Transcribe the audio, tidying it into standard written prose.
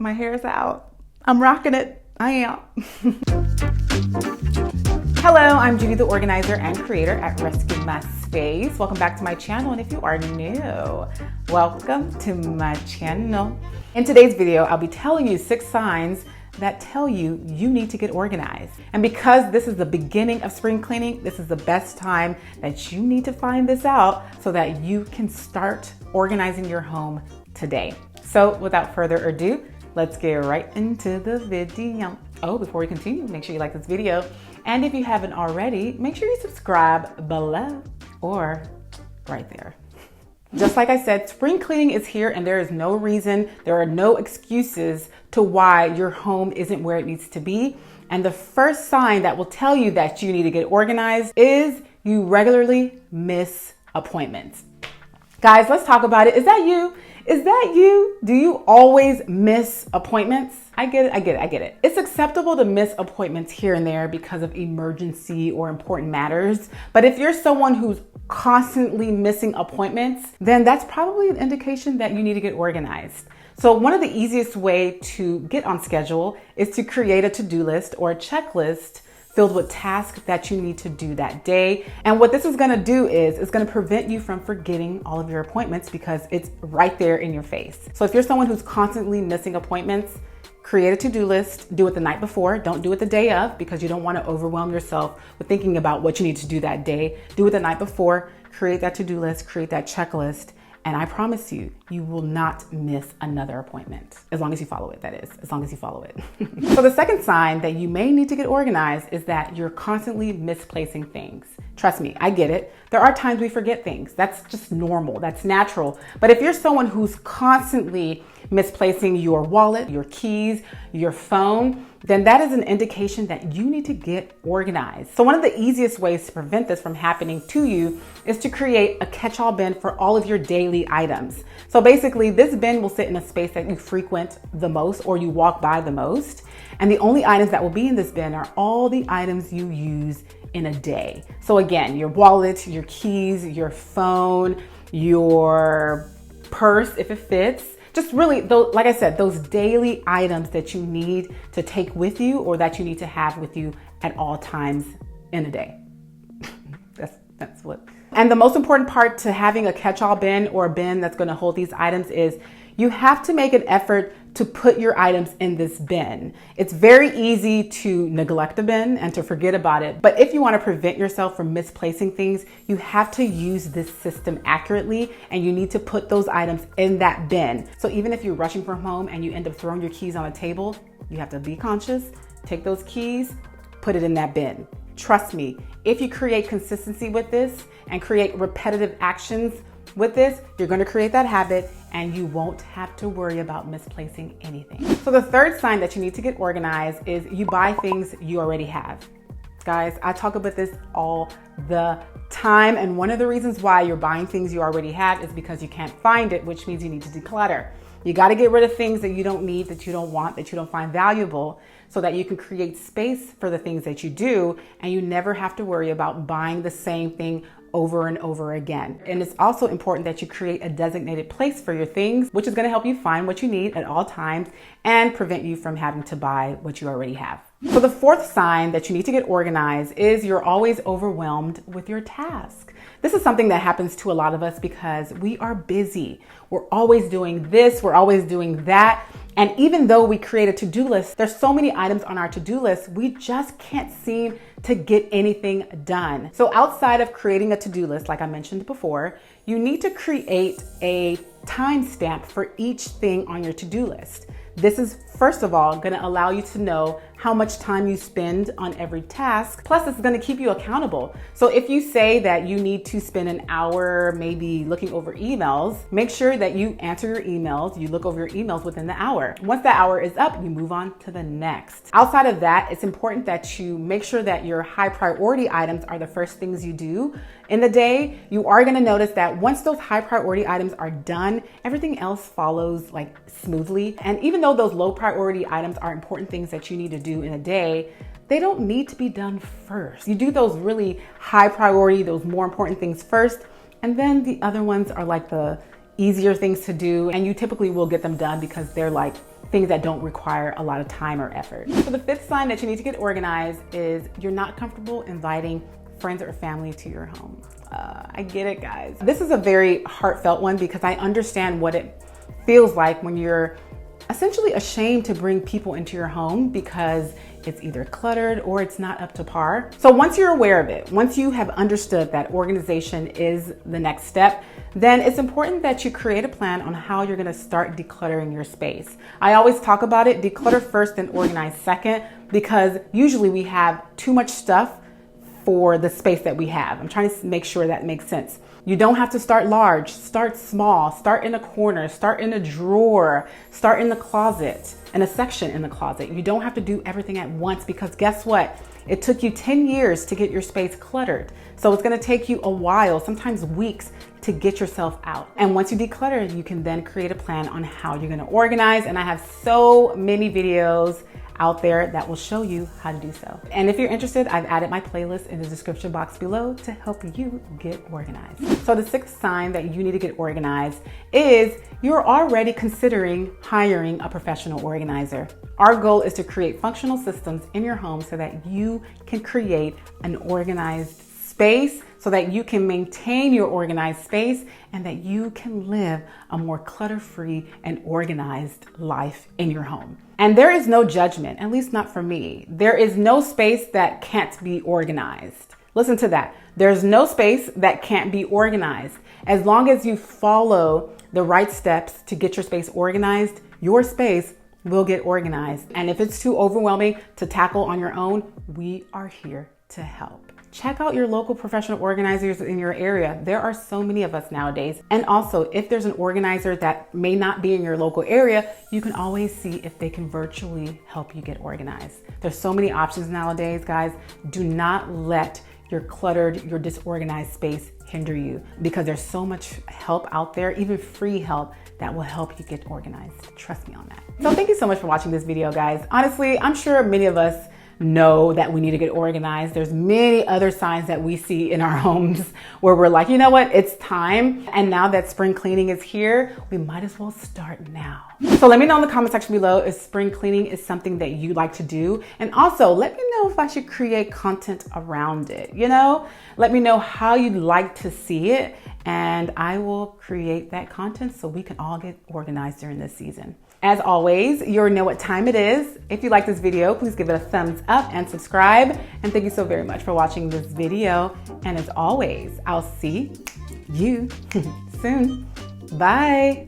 My hair's out. I'm rocking it. I am. Hello, I'm Judi, the organizer and creator at Rescue My Space. Welcome back to my channel, and if you are new, welcome to my channel. In today's video, I'll be telling you 6 signs that tell you you need to get organized. And because this is the beginning of spring cleaning, this is the best time that you need to find this out so that you can start organizing your home today. So without further ado, let's get right into the video. Oh, before we continue, make sure you like this video. And if you haven't already, make sure you subscribe below or right there. Just like I said, spring cleaning is here and there is no reason, there are no excuses to why your home isn't where it needs to be. And the first sign that will tell you that you need to get organized is you regularly miss appointments. Guys, let's talk about it. Is that you? Is that you? Do you always miss appointments? I get it. It's acceptable to miss appointments here and there because of emergency or important matters. But if you're someone who's constantly missing appointments, then that's probably an indication that you need to get organized. So one of the easiest way to get on schedule is to create a to-do list or a checklist filled with tasks that you need to do that day. And what this is gonna do is it's gonna prevent you from forgetting all of your appointments because it's right there in your face. So if you're someone who's constantly missing appointments, create a to-do list, do it the night before. Don't do it the day of because you don't wanna overwhelm yourself with thinking about what you need to do that day. Do it the night before, create that to-do list, create that checklist, and I promise you, you will not miss another appointment. As long as you follow it, that is, as long as you follow it. So the second sign that you may need to get organized is that you're constantly misplacing things. Trust me, I get it. There are times we forget things. That's just normal, that's natural. But if you're someone who's constantly misplacing your wallet, your keys, your phone, then that is an indication that you need to get organized. So one of the easiest ways to prevent this from happening to you is to create a catch-all bin for all of your daily items. So basically this bin will sit in a space that you frequent the most or you walk by the most. And the only items that will be in this bin are all the items you use in a day. So again, your wallet, your keys, your phone, your purse, if it fits, just really, like I said, those daily items that you need to take with you or that you need to have with you at all times in a day. That's what. And the most important part to having a catch-all bin or a bin that's going to hold these items is you have to make an effort to put your items in this bin. It's very easy to neglect a bin and to forget about it. But if you want to prevent yourself from misplacing things, you have to use this system accurately and you need to put those items in that bin. So even if you're rushing from home and you end up throwing your keys on a table, you have to be conscious, take those keys, put it in that bin. Trust me, if you create consistency with this and create repetitive actions with this, you're going to create that habit and you won't have to worry about misplacing anything. So the third sign that you need to get organized is you buy things you already have. Guys, I talk about this all the time. And one of the reasons why you're buying things you already have is because you can't find it, which means you need to declutter. You got to get rid of things that you don't need, that you don't want, that you don't find valuable so that you can create space for the things that you do and you never have to worry about buying the same thing over and over again. And it's also important that you create a designated place for your things, which is going to help you find what you need at all times and prevent you from having to buy what you already have. So the fourth sign that you need to get organized is you're always overwhelmed with your task. This is something that happens to a lot of us because we are busy. We're always doing this, we're always doing that. And even though we create a to-do list, there's so many items on our to-do list, we just can't seem to get anything done. So outside of creating a to-do list, like I mentioned before, you need to create a timestamp for each thing on your to-do list. This is, first of all, going to allow you to know how much time you spend on every task. Plus, it's going to keep you accountable. So if you say that you need to spend an hour maybe looking over emails, make sure that you answer your emails, you look over your emails within the hour. Once that hour is up, you move on to the next. Outside of that, it's important that you make sure that your high priority items are the first things you do in the day. You are going to notice that once those high priority items are done, everything else follows like smoothly. And even though those low priority items are important things that you need to do in a day, they don't need to be done first. You do those really high priority, those more important things first, and then the other ones are like the easier things to do, and you typically will get them done because they're like things that don't require a lot of time or effort. So the fifth sign that you need to get organized is you're not comfortable inviting friends or family to your home. I get it, guys. This is a very heartfelt one because I understand what it feels like when you're essentially ashamed to bring people into your home because it's either cluttered or it's not up to par. So once you're aware of it, once you have understood that organization is the next step, then it's important that you create a plan on how you're gonna start decluttering your space. I always talk about it, declutter first and organize second, because usually we have too much stuff for the space that we have. I'm trying to make sure that makes sense. You don't have to start large, start small, start in a corner, start in a drawer, start in the closet, in a section in the closet. You don't have to do everything at once because guess what? It took you 10 years to get your space cluttered. So it's gonna take you a while, sometimes weeks, to get yourself out. And once you declutter, you can then create a plan on how you're gonna organize. And I have so many videos out there that will show you how to do so. And if you're interested, I've added my playlist in the description box below to help you get organized. So the sixth sign that you need to get organized is you're already considering hiring a professional organizer. Our goal is to create functional systems in your home so that you can create an organized space, so that you can maintain your organized space and that you can live a more clutter-free and organized life in your home. And there is no judgment, at least not for me. There is no space that can't be organized. Listen to that. There's no space that can't be organized. As long as you follow the right steps to get your space organized, your space will get organized. And if it's too overwhelming to tackle on your own, we are here to help. Check out your local professional organizers in your area. There are so many of us nowadays. And also, if there's an organizer that may not be in your local area, you can always see if they can virtually help you get organized. There's so many options nowadays, guys. Do not let your cluttered, your disorganized space hinder you because there's so much help out there, even free help, that will help you get organized. Trust me on that. So thank you so much for watching this video, guys. Honestly, I'm sure many of us know that we need to get organized. There's many other signs that we see in our homes where we're like, you know what, it's time. And now that spring cleaning is here, we might as well start now. So let me know in the comment section below if spring cleaning is something that you like to do. And also let me know if I should create content around it. You know, let me know how you'd like to see it and I will create that content so we can all get organized during this season. As always, you already know what time it is. If you like this video, please give it a thumbs up and subscribe. And thank you so very much for watching this video. And as always, I'll see you soon. Bye.